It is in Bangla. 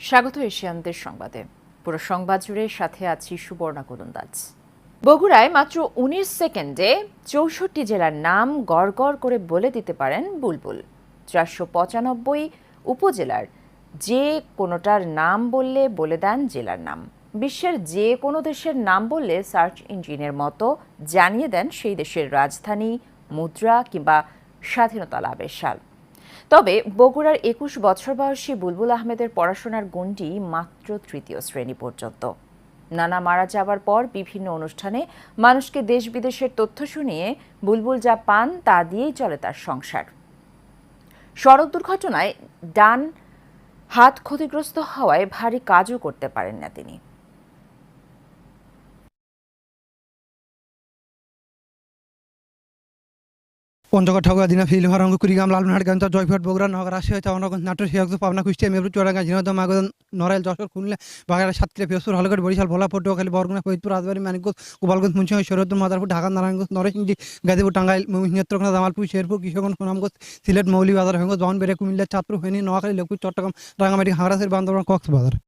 স্বাগত এশিয়ানদের সংবাদে। পুরো সংবাদ জুড়ে সাথে আছি সুবর্ণা গোলন্দাজ। বগুড়ায় মাত্র ১৯ সেকেন্ডে ৬৪ জেলার নাম গড় গড় করে বলে দিতে পারেন বুলবুল। ৪৯৫ উপজেলার যে কোনোটার নাম বললে বলে দেন জেলার নাম। বিশ্বের যে কোনো দেশের নাম বললে সার্চ ইঞ্জিনের মতো জানিয়ে দেন সেই দেশের রাজধানী, মুদ্রা কিংবা স্বাধীনতা লাভের সাল। তবে বগুড়ার ২১ বছর বয়সী বুলবুল আহমেদের পড়াশোনার গণ্ডি মাত্র তৃতীয় শ্রেণী পর্যন্ত। নানা মারা যাওয়ার পর বিভিন্ন অনুষ্ঠানে মানুষকে দেশ বিদেশের তথ্য শুনিয়ে বুলবুল যা পান তা দিয়েই চলে তার সংসার। সড়ক দুর্ঘটনায় ডান হাত ক্ষতিগ্রস্ত হওয়ায় ভারী কাজও করতে পারেন না তিনি। পঞ্চগড় ঠাকুর দিনা ফিল হরঙ্গ কুড়িগ্রাম লালমনিরহাট গঞ্জ জয়পুরহাট বগুড়া নগর রাজশাহী চাওয়ানগঞ্জ নাটোর সিরাজগঞ্জ পাবনা কুষ্টিয়া মেহেরপুর চুয়াডাঙ্গা ঝিনাইদহ মাগুরা নড়াইল যশোর খুলনা বাগেরহাট সাতক্ষীরা পিরোজপুর হালুয়াঘাট বরিশাল ভোলা পটুয়াখালী বরগুনা ফরিদপুর রাজবাড়ী মানিকগঞ্জ গোপালগঞ্জ মুন্সিগঞ্জ শরীয়তপুর মাদারপুর ঢাকা নারায়ণগঞ্জ নরসিংদী গাজীপুর টাঙ্গাইল নেত্রকোনা জামালপুর শেরপুর কিশোরগঞ্জ সুনামগঞ্জ সিলেট মৌলভীবাজার হবিগঞ্জ বাহনবাড়িয়া কুমিল্লা চাঁদপুর ফেনী নোয়াখালী লক্ষ্মীপুর চট্টগ্রাম রাঙ্গামাটি খাগড়াছড়ি বান্দরবান কক্সবাজার।